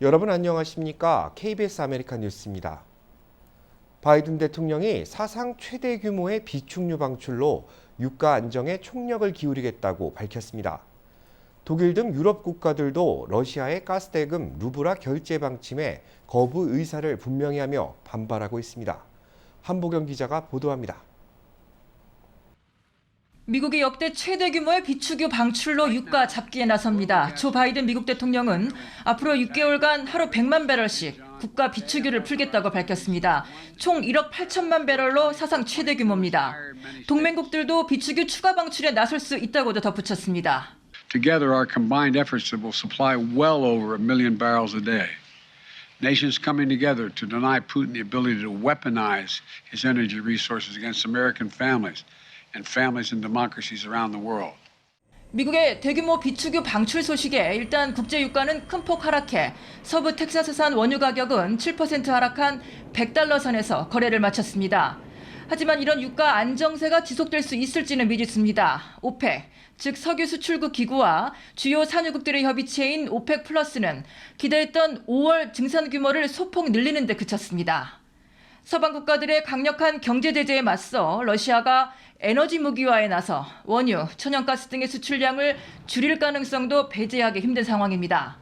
여러분 안녕하십니까? KBS 아메리칸 뉴스입니다. 바이든 대통령이 사상 최대 규모의 비축유 방출로 유가 안정에 총력을 기울이겠다고 밝혔습니다. 독일 등 유럽 국가들도 러시아의 가스대금 루브라 결제 방침에 거부 의사를 분명히 하며 반발하고 있습니다. 한보경 기자가 보도합니다. 미국이 역대 최대 규모의 비축유 방출로 유가 잡기에 나섭니다. 조 바이든 미국 대통령은 앞으로 6개월간 하루 100만 배럴씩 국가 비축유를 풀겠다고 밝혔습니다. 총 1억 8천만 배럴로 사상 최대 규모입니다. 동맹국들도 비축유 추가 방출에 나설 수 있다고도 덧붙였습니다. Together, our combined efforts will supply well over 1 million barrels a day. Nations coming together to deny Putin the ability to weaponize his energy resources against American families and families and democracies around the world. 미국의 대규모 비축유 방출 소식에 일단 국제 유가는 큰 폭 하락해 서부 텍사스산 원유 가격은 7% 하락한 100달러 선에서 거래를 마쳤습니다. 하지만 이런 유가 안정세가 지속될 수 있을지는 미지수입니다. 오펙, 즉 석유 수출국 기구와 주요 산유국들의 협의체인 오펙 플러스는 기대했던 5월 증산 규모를 소폭 늘리는 데 그쳤습니다. 서방 국가들의 강력한 경제 제재에 맞서 러시아가 에너지 무기화에 나서 원유, 천연가스 등의 수출량을 줄일 가능성도 배제하기 힘든 상황입니다.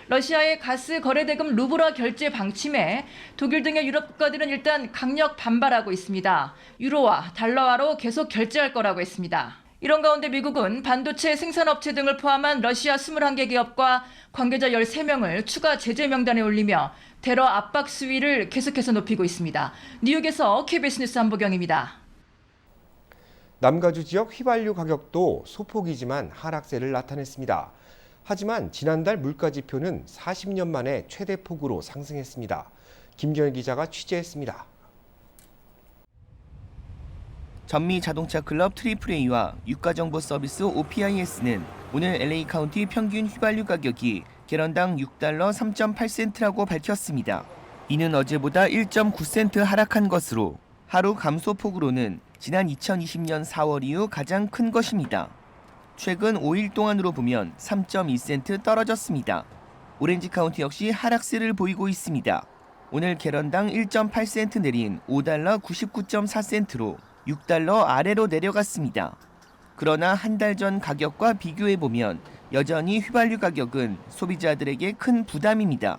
러시아의 가스 거래대금 루브라 결제 방침에 독일 등의 유럽 국가들은 일단 강력 반발하고 있습니다. 유로와 달러화로 계속 결제할 거라고 했습니다. 이런 가운데 미국은 반도체 생산업체 등을 포함한 러시아 21개 기업과 관계자 13명을 추가 제재 명단에 올리며 테러 압박 수위를 계속해서 높이고 있습니다. 뉴욕에서 KBS 뉴스 한보경입니다. 남가주 지역 휘발유 가격도 소폭이지만 하락세를 나타냈습니다. 하지만 지난달 물가지표는 40년 만에 최대폭으로 상승했습니다. 김경일 기자가 취재했습니다. 전미 자동차 클럽 AAA와 유가정보 서비스 OPIS는 오늘 LA 카운티 평균 휘발유 가격이 갤런당 6달러 3.8센트라고 밝혔습니다. 이는 어제보다 1.9센트 하락한 것으로 하루 감소폭으로는 지난 2020년 4월 이후 가장 큰 것입니다. 최근 5일 동안으로 보면 3.2센트 떨어졌습니다. 오렌지 카운티 역시 하락세를 보이고 있습니다. 오늘 갤런당 1.8센트 내린 5달러 99.4센트로 6달러 아래로 내려갔습니다. 그러나 한 달 전 가격과 비교해보면 여전히 휘발유 가격은 소비자들에게 큰 부담입니다.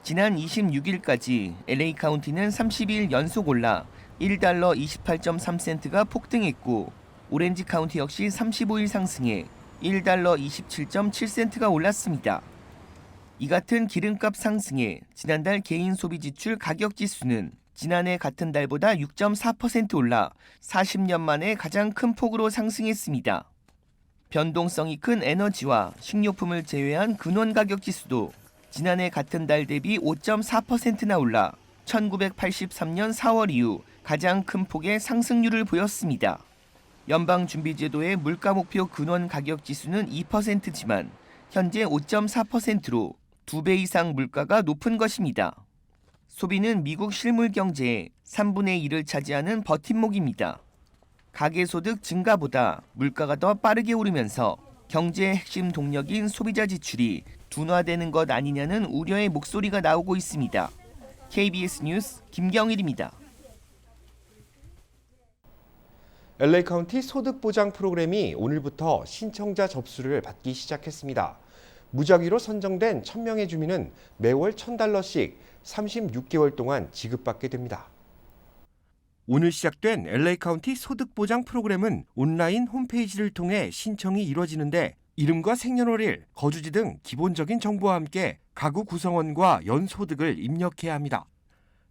지난 26일까지 LA 카운티는 30일 연속 올라 1달러 28.3센트가 폭등했고 오렌지 카운티 역시 35일 상승해 1달러 27.7센트가 올랐습니다. 이 같은 기름값 상승에 지난달 개인 소비 지출 가격 지수는 지난해 같은 달보다 6.4% 올라 40년 만에 가장 큰 폭으로 상승했습니다. 변동성이 큰 에너지와 식료품을 제외한 근원 가격 지수도 지난해 같은 달 대비 5.4%나 올라 1983년 4월 이후 가장 큰 폭의 상승률을 보였습니다. 연방준비제도의 물가 목표 근원 가격 지수는 2%지만 현재 5.4%로 2배 이상 물가가 높은 것입니다. 소비는 미국 실물 경제의 3분의 1을 차지하는 버팀목입니다. 가계소득 증가보다 물가가 더 빠르게 오르면서 경제의 핵심 동력인 소비자 지출이 둔화되는 것 아니냐는 우려의 목소리가 나오고 있습니다. KBS 뉴스 김경일입니다. LA 카운티 소득 보장 프로그램이 오늘부터 신청자 접수를 받기 시작했습니다. 무작위로 선정된 1,000명의 주민은 매월 $1,000씩 36개월 동안 지급받게 됩니다. 오늘 시작된 LA 카운티 소득 보장 프로그램은 온라인 홈페이지를 통해 신청이 이루어지는데 이름과 생년월일, 거주지 등 기본적인 정보와 함께 가구 구성원과 연소득을 입력해야 합니다.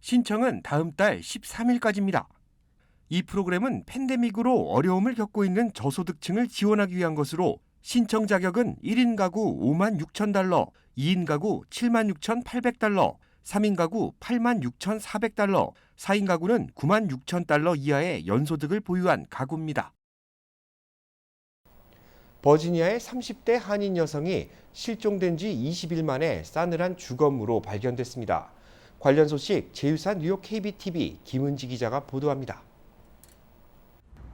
신청은 다음 달 13일까지입니다. 이 프로그램은 팬데믹으로 어려움을 겪고 있는 저소득층을 지원하기 위한 것으로 신청 자격은 1인 가구 $56,000, 2인 가구 $76,800, 3인 가구 $86,400, 4인 가구는 $96,000 이하의 연소득을 보유한 가구입니다. 버지니아의 30대 한인 여성이 실종된 지 20일 만에 싸늘한 주검으로 발견됐습니다. 관련 소식 제휴사 뉴욕 KBTV 김은지 기자가 보도합니다.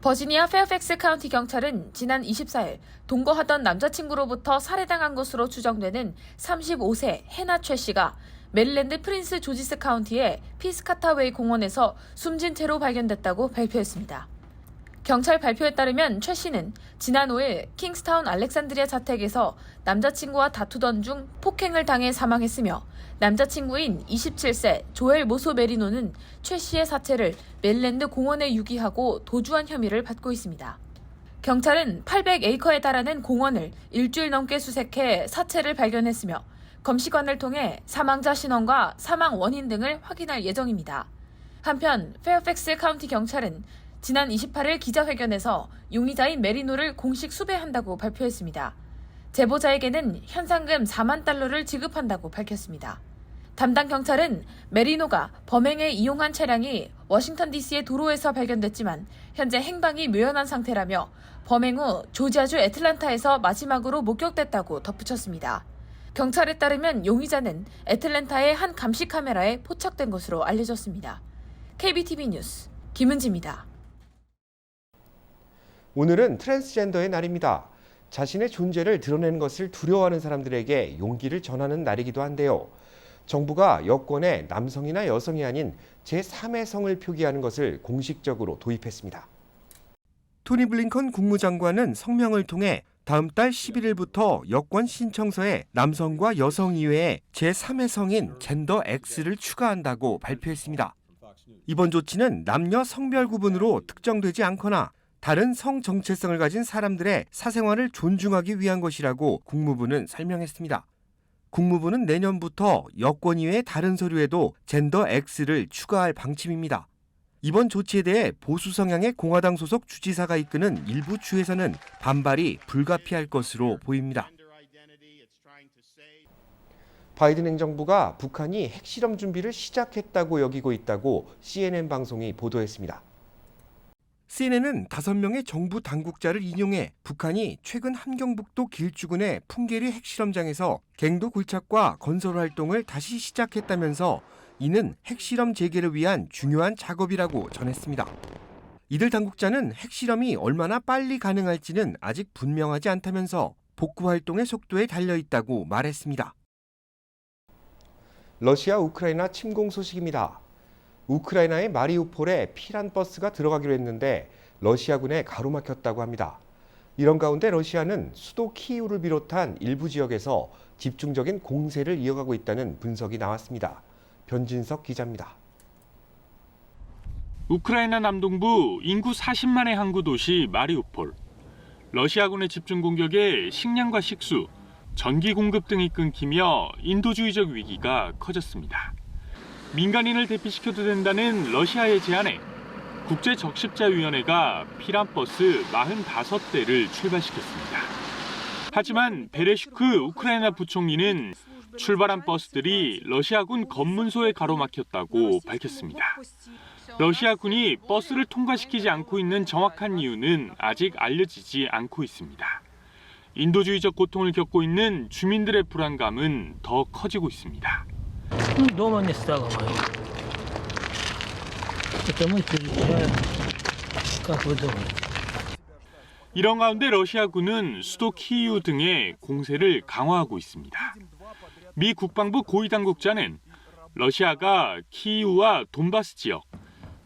버지니아 페어팩스 카운티 경찰은 지난 24일 동거하던 남자친구로부터 살해당한 것으로 추정되는 35세 해나 최 씨가 메릴랜드 프린스 조지스 카운티의 피스카타웨이 공원에서 숨진 채로 발견됐다고 발표했습니다. 경찰 발표에 따르면 최 씨는 지난 5일 킹스타운 알렉산드리아 자택에서 남자친구와 다투던 중 폭행을 당해 사망했으며 남자친구인 27세 조엘 모소 메리노는 최 씨의 사체를 메릴랜드 공원에 유기하고 도주한 혐의를 받고 있습니다. 경찰은 800에이커에 달하는 공원을 일주일 넘게 수색해 사체를 발견했으며 검시관을 통해 사망자 신원과 사망 원인 등을 확인할 예정입니다. 한편 페어팩스 카운티 경찰은 지난 28일 기자회견에서 용의자인 메리노를 공식 수배한다고 발표했습니다. 제보자에게는 현상금 4만 달러를 지급한다고 밝혔습니다. 담당 경찰은 메리노가 범행에 이용한 차량이 워싱턴 DC의 도로에서 발견됐지만 현재 행방이 묘연한 상태라며 범행 후 조지아주 애틀랜타에서 마지막으로 목격됐다고 덧붙였습니다. 경찰에 따르면 용의자는 애틀랜타의 한 감시 카메라에 포착된 것으로 알려졌습니다. KBTV 뉴스 김은지입니다. 오늘은 트랜스젠더의 날입니다. 자신의 존재를 드러내는 것을 두려워하는 사람들에게 용기를 전하는 날이기도 한데요. 정부가 여권에 남성이나 여성이 아닌 제3의 성을 표기하는 것을 공식적으로 도입했습니다. 토니 블링컨 국무장관은 성명을 통해 다음 달 11일부터 여권 신청서에 남성과 여성 이외에 제3의 성인 젠더 X를 추가한다고 발표했습니다. 이번 조치는 남녀 성별 구분으로 특정되지 않거나 다른 성 정체성을 가진 사람들의 사생활을 존중하기 위한 것이라고 국무부는 설명했습니다. 국무부는 내년부터 여권 이외의 다른 서류에도 젠더 X를 추가할 방침입니다. 이번 조치에 대해 보수 성향의 공화당 소속 주지사가 이끄는 일부 주에서는 반발이 불가피할 것으로 보입니다. 바이든 행정부가 북한이 핵실험 준비를 시작했다고 여기고 있다고 CNN 방송이 보도했습니다. CNN은 5명의 정부 당국자를 인용해 북한이 최근 함경북도 길주군의 풍계리 핵실험장에서 갱도 굴착과 건설 활동을 다시 시작했다면서 이는 핵실험 재개를 위한 중요한 작업이라고 전했습니다. 이들 당국자는 핵실험이 얼마나 빨리 가능할지는 아직 분명하지 않다면서 복구 활동의 속도에 달려있다고 말했습니다. 러시아 우크라이나 침공 소식입니다. 우크라이나의 마리우폴에 피란 버스가 들어가기로 했는데 러시아군에 가로막혔다고 합니다. 이런 가운데 러시아는 수도 키이우를 비롯한 일부 지역에서 집중적인 공세를 이어가고 있다는 분석이 나왔습니다. 변진석 기자입니다. 우크라이나 남동부 인구 40만의 항구 도시 마리우폴. 러시아군의 집중 공격에 식량과 식수, 전기 공급 등이 끊기며 인도주의적 위기가 커졌습니다. 민간인을 대피시켜도 된다는 러시아의 제안에 국제적십자위원회가 피란버스 45대를 출발시켰습니다. 하지만 베레슈크 우크라이나 부총리는 출발한 버스들이 러시아군 검문소에 가로막혔다고 밝혔습니다. 러시아군이 버스를 통과시키지 않고 있는 정확한 이유는 아직 알려지지 않고 있습니다. 인도주의적 고통을 겪고 있는 주민들의 불안감은 더 커지고 있습니다. дома не стало моего. Это мы переживаем, как вы думаете? 이런 가운데 러시아군은 수도 키이우 등의 공세를 강화하고 있습니다. 미 국방부 고위 당국자는 러시아가 키이우와 돈바스 지역,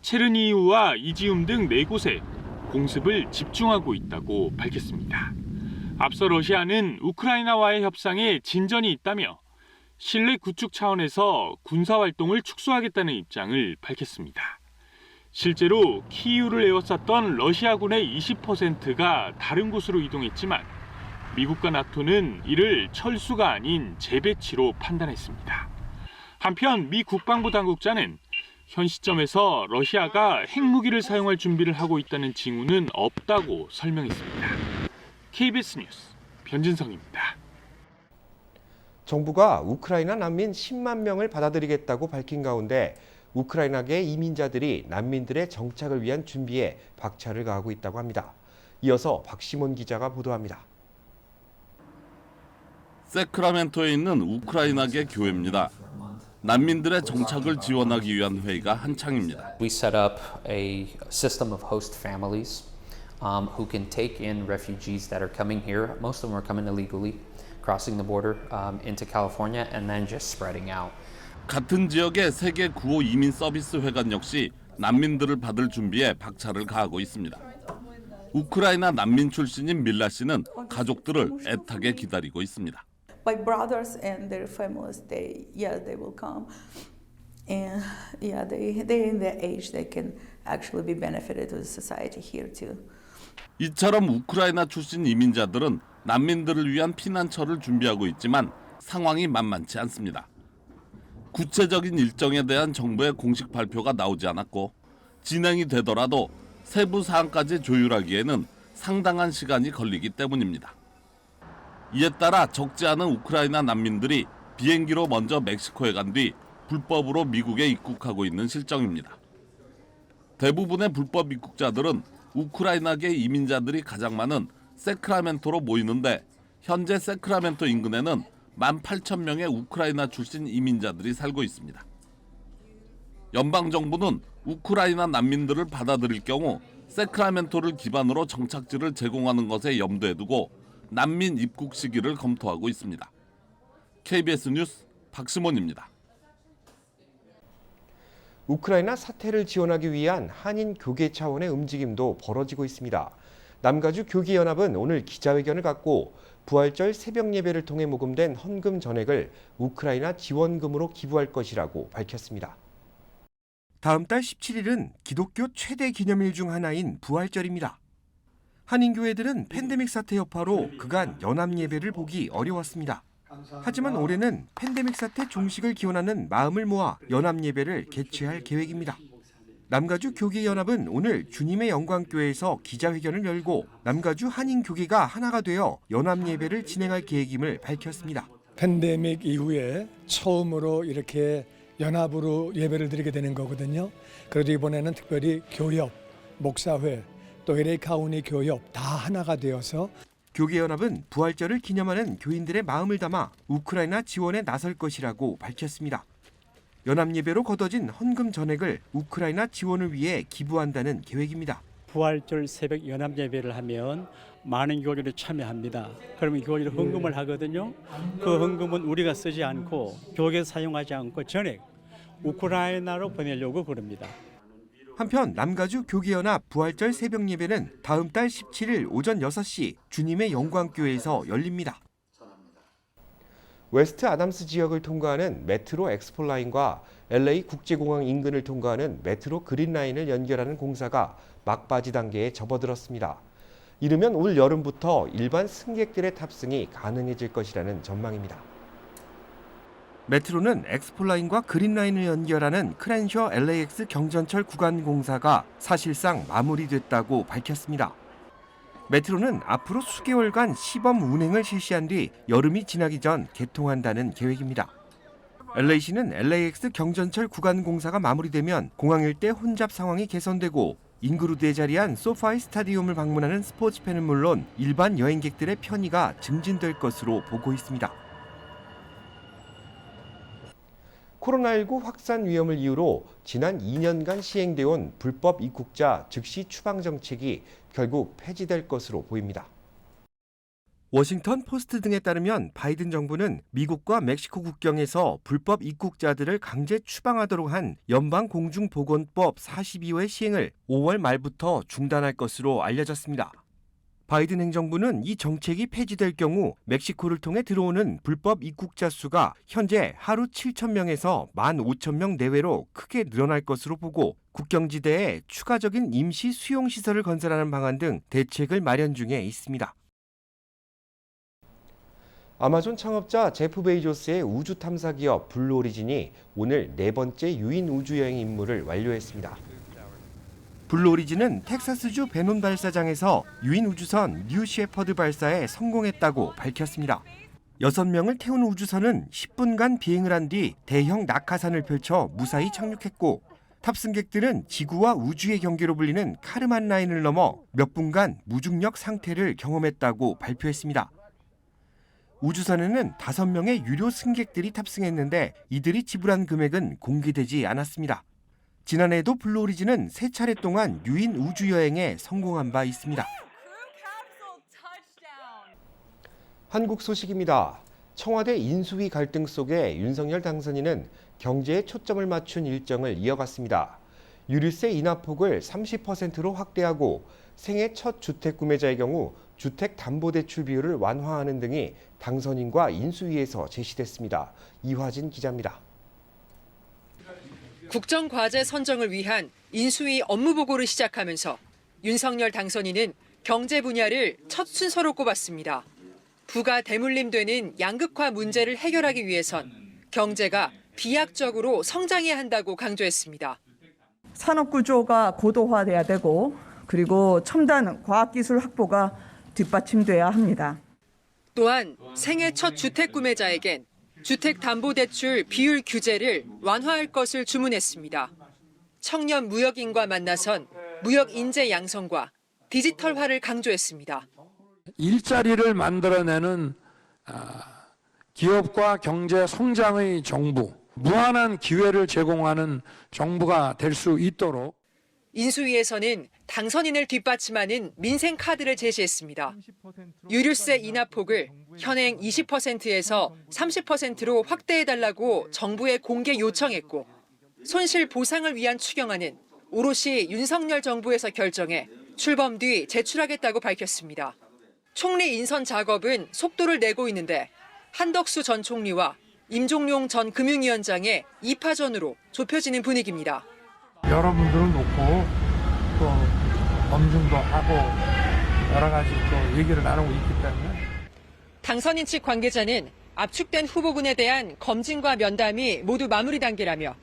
체르니우와 이지움 등 4곳에 공습을 집중하고 있다고 밝혔습니다. 앞서 러시아는 우크라이나와의 협상에 진전이 있다며 신뢰 구축 차원에서 군사활동을 축소하겠다는 입장을 밝혔습니다. 실제로 키이우를 에워쌌던 러시아군의 20%가 다른 곳으로 이동했지만 미국과 나토는 이를 철수가 아닌 재배치로 판단했습니다. 한편 미 국방부 당국자는 현 시점에서 러시아가 핵무기를 사용할 준비를 하고 있다는 징후는 없다고 설명했습니다. KBS 뉴스 변진성입니다. 정부가 우크라이나 난민 10만 명을 받아들이겠다고 밝힌 가운데 우크라이나계 이민자들이 난민들의 정착을 위한 준비에 박차를 가하고 있다고 합니다. 이어서 박시몬 기자가 보도합니다. 세크라멘토에 있는 우크라이나계 교회입니다. 난민들의 정착을 지원하기 위한 회의가 한창입니다. We set up a system of host families who can take in refugees that are coming here. Most of them are coming illegally, crossing the border into California and then just spreading out. 같은 지역의 세계 9호 이민 서비스 회관 역시 난민들을 받을 준비에 박차를 가하고 있습니다. 우크라이나 난민 출신인 밀라 씨는 가족들을 애타게 기다리고 있습니다. My brothers and their families, they will come, and they're in the age they can actually be benefited to the society here too. 이처럼 우크라이나 출신 이민자들은 난민들을 위한 피난처를 준비하고 있지만 상황이 만만치 않습니다. 구체적인 일정에 대한 정부의 공식 발표가 나오지 않았고 진행이 되더라도 세부 사항까지 조율하기에는 상당한 시간이 걸리기 때문입니다. 이에 따라 적지 않은 우크라이나 난민들이 비행기로 먼저 멕시코에 간 뒤 불법으로 미국에 입국하고 있는 실정입니다. 대부분의 불법 입국자들은 우크라이나계 이민자들이 가장 많은 세크라멘토로 모이는데 현재 세크라멘토 인근에는 18,000명의 우크라이나 출신 이민자들이 살고 있습니다. 연방정부는 우크라이나 난민들을 받아들일 경우 세크라멘토를 기반으로 정착지를 제공하는 것에 염두에 두고 난민 입국 시기를 검토하고 있습니다. KBS 뉴스 박시몬입니다. 우크라이나 사태를 지원하기 위한 한인 교계 차원의 움직임도 벌어지고 있습니다. 남가주 교계연합은 오늘 기자회견을 갖고 부활절 새벽 예배를 통해 모금된 헌금 전액을 우크라이나 지원금으로 기부할 것이라고 밝혔습니다. 다음 달 17일은 기독교 최대 기념일 중 하나인 부활절입니다. 한인교회들은 팬데믹 사태 여파로 그간 연합 예배를 보기 어려웠습니다. 하지만 올해는 팬데믹 사태 종식을 기원하는 마음을 모아 연합 예배를 개최할 계획입니다. 남가주 교계연합은 오늘 주님의 영광교회에서 기자회견을 열고 남가주 한인교계가 하나가 되어 연합 예배를 진행할 계획임을 밝혔습니다. 팬데믹 이후에 처음으로 이렇게 연합으로 예배를 드리게 되는 거거든요. 그래도 이번에는 특별히 교협, 목사회, 또 LA 카운티 교협 다 하나가 되어서 교계연합은 부활절을 기념하는 교인들의 마음을 담아 우크라이나 지원에 나설 것이라고 밝혔습니다. 연합예배로 거둬진 헌금 전액을 우크라이나 지원을 위해 기부한다는 계획입니다. 부활절 새벽 연합예배를 하면 많은 교회들이 참여합니다. 그러면 교회들이 헌금을 하거든요. 그 헌금은 우리가 쓰지 않고 교회에서 사용하지 않고 전액 우크라이나로 보내려고 그럽니다. 한편 남가주 교계연합 부활절 새벽 예배는 다음 달 17일 오전 6시 주님의 영광교회에서 열립니다. 웨스트 아담스 지역을 통과하는 메트로 엑스폴라인과 LA 국제공항 인근을 통과하는 메트로 그린라인을 연결하는 공사가 막바지 단계에 접어들었습니다. 이르면 올 여름부터 일반 승객들의 탑승이 가능해질 것이라는 전망입니다. 메트로는 엑스폴라인과 그린라인을 연결하는 크랜셔 LAX 경전철 구간 공사가 사실상 마무리됐다고 밝혔습니다. 메트로는 앞으로 수개월간 시범 운행을 실시한 뒤 여름이 지나기 전 개통한다는 계획입니다. LA시는 LAX 경전철 구간 공사가 마무리되면 공항 일대 혼잡 상황이 개선되고 인그루드에 자리한 소파이 스타디움을 방문하는 스포츠 팬은 물론 일반 여행객들의 편의가 증진될 것으로 보고 있습니다. 코로나19 확산 위험을 이유로 지난 2년간 시행돼 온 불법 입국자 즉시 추방 정책이 결국 폐지될 것으로 보입니다. 워싱턴 포스트 등에 따르면 바이든 정부는 미국과 멕시코 국경에서 불법 입국자들을 강제 추방하도록 한 연방공중보건법 42호의 시행을 5월 말부터 중단할 것으로 알려졌습니다. 바이든 행정부는 이 정책이 폐지될 경우 멕시코를 통해 들어오는 불법 입국자 수가 현재 하루 7,000명에서 15,000명 내외로 크게 늘어날 것으로 보고 국경지대에 추가적인 임시 수용시설을 건설하는 방안 등 대책을 마련 중에 있습니다. 아마존 창업자 제프 베이조스의 우주 탐사 기업 블루 오리진이 오늘 4번째 유인 우주여행 임무를 완료했습니다. 블루 오리진은 텍사스주 베논 발사장에서 유인 우주선 뉴 셰퍼드 발사에 성공했다고 밝혔습니다. 6명을 태운 우주선은 10분간 비행을 한 뒤 대형 낙하산을 펼쳐 무사히 착륙했고 탑승객들은 지구와 우주의 경계로 불리는 카르만 라인을 넘어 몇 분간 무중력 상태를 경험했다고 발표했습니다. 우주선에는 5명의 유료 승객들이 탑승했는데 이들이 지불한 금액은 공개되지 않았습니다. 지난해에도 블루오리진은 3차례 동안 유인 우주 여행에 성공한 바 있습니다. 한국 소식입니다. 청와대 인수위 갈등 속에 윤석열 당선인은 경제에 초점을 맞춘 일정을 이어갔습니다. 유류세 인하폭을 30%로 확대하고 생애 첫 주택 구매자의 경우 주택담보대출 비율을 완화하는 등이 당선인과 인수위에서 제시됐습니다. 이화진 기자입니다. 국정과제 선정을 위한 인수위 업무보고를 시작하면서 윤석열 당선인은 경제 분야를 첫 순서로 꼽았습니다. 부가 대물림되는 양극화 문제를 해결하기 위해선 경제가 비약적으로 성장해야 한다고 강조했습니다. 산업 구조가 고도화돼야 되고 그리고 첨단 과학기술 확보가 뒷받침돼야 합니다. 또한 생애 첫 주택 구매자에겐 주택담보대출 비율 규제를 완화할 것을 주문했습니다. 청년 무역인과 만나선 무역 인재 양성과 디지털화를 강조했습니다. 일자리를 만들어내는 기업과 경제 성장의 정부, 무한한 기회를 제공하는 정부가 될 수 있도록 인수위에서는 당선인을 뒷받침하는 민생 카드를 제시했습니다. 유류세 인하폭을 현행 20%에서 30%로 확대해달라고 정부에 공개 요청했고 손실 보상을 위한 추경안은 오롯이 윤석열 정부에서 결정해 출범 뒤 제출하겠다고 밝혔습니다. 총리 인선 작업은 속도를 내고 있는데 한덕수 전 총리와 임종용 전 금융위원장의 2파전으로 좁혀지는 분위기입니다. 여러분들을 놓고 또 검증도 하고 여러 가지 또 얘기를 나누고 있기 때문에 당선인 측 관계자는 압축된 후보군에 대한 검증과 면담이 모두 마무리 단계라며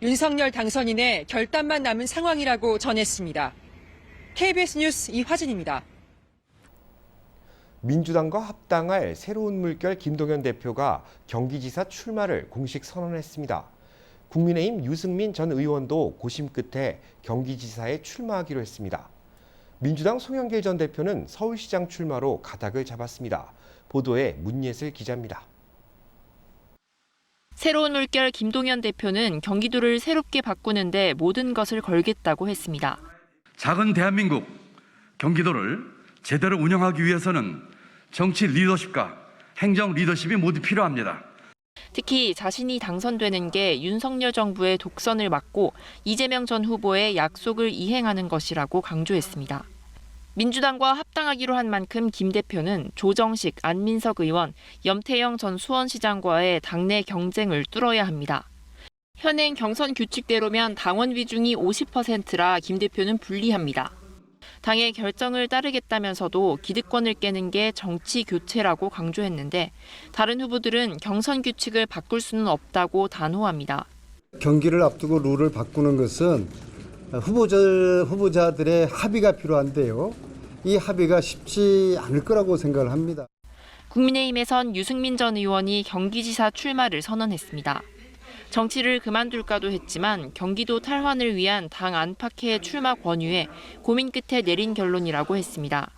윤석열 당선인의 결단만 남은 상황이라고 전했습니다. KBS 뉴스 이화진입니다. 민주당과 합당할 새로운 물결 김동연 대표가 경기지사 출마를 공식 선언했습니다. 국민의힘 유승민 전 의원도 고심 끝에 경기지사에 출마하기로 했습니다. 민주당 송영길 전 대표는 서울시장 출마로 가닥을 잡았습니다. 보도에 문예슬 기자입니다. 새로운 물결 김동연 대표는 경기도를 새롭게 바꾸는데 모든 것을 걸겠다고 했습니다. 작은 대한민국 경기도를 제대로 운영하기 위해서는 정치 리더십과 행정 리더십이 모두 필요합니다. 특히 자신이 당선되는 게 윤석열 정부의 독선을 막고 이재명 전 후보의 약속을 이행하는 것이라고 강조했습니다. 민주당과 합당하기로 한 만큼 김 대표는 조정식, 안민석 의원, 염태영 전 수원시장과의 당내 경쟁을 뚫어야 합니다. 현행 경선 규칙대로면 당원 비중이 50%라 김 대표는 불리합니다. 당의 결정을 따르겠다면서도 기득권을 깨는 게 정치 교체라고 강조했는데 다른 후보들은 경선 규칙을 바꿀 수는 없다고 단호합니다. 경기를 앞두고 룰을 바꾸는 것은 후보자들의 합의가 필요한데요. 이 합의가 쉽지 않을 거라고 생각을 합니다. 국민의힘에선 유승민 전 의원이 경기지사 출마를 선언했습니다. 정치를 그만둘까도 했지만 경기도 탈환을 위한 당 안팎의 출마 권유에 고민 끝에 내린 결론이라고 했습니다.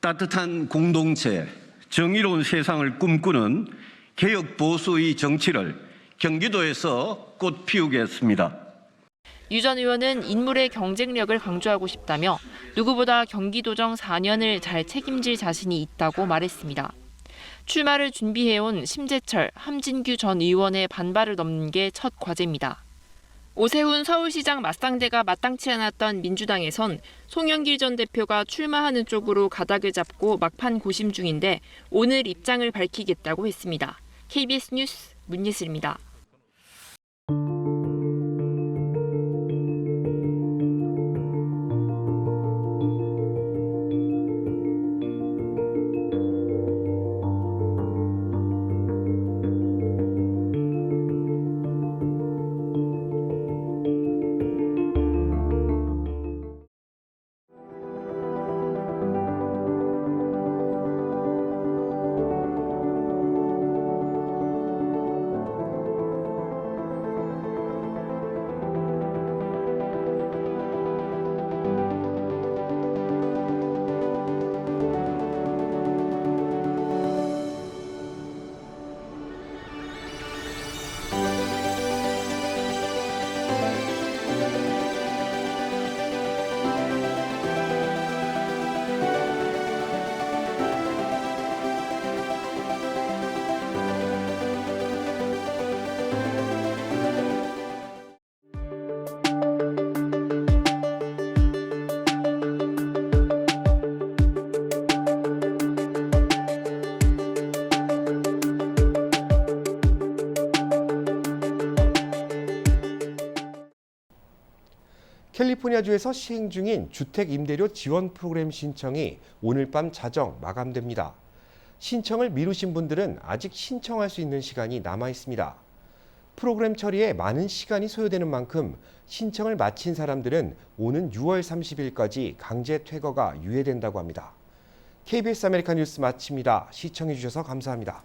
따뜻한 공동체, 정의로운 세상을 꿈꾸는 개혁 보수의 정치를 경기도에서 꽃 피우겠습니다. 유 전 의원은 인물의 경쟁력을 강조하고 싶다며 누구보다 경기도정 4년을 잘 책임질 자신이 있다고 말했습니다. 출마를 준비해온 심재철, 함진규 전 의원의 반발을 넘는 게 첫 과제입니다. 오세훈 서울시장 맞상대가 마땅치 않았던 민주당에선 송영길 전 대표가 출마하는 쪽으로 가닥을 잡고 막판 고심 중인데 오늘 입장을 밝히겠다고 했습니다. KBS 뉴스 문예슬입니다. 캘리포니아주에서 시행 중인 주택 임대료 지원 프로그램 신청이 오늘 밤 자정 마감됩니다. 신청을 미루신 분들은 아직 신청할 수 있는 시간이 남아 있습니다. 프로그램 처리에 많은 시간이 소요되는 만큼 신청을 마친 사람들은 오는 6월 30일까지 강제 퇴거가 유예된다고 합니다. KBS 아메리카 뉴스 마칩니다. 시청해 주셔서 감사합니다.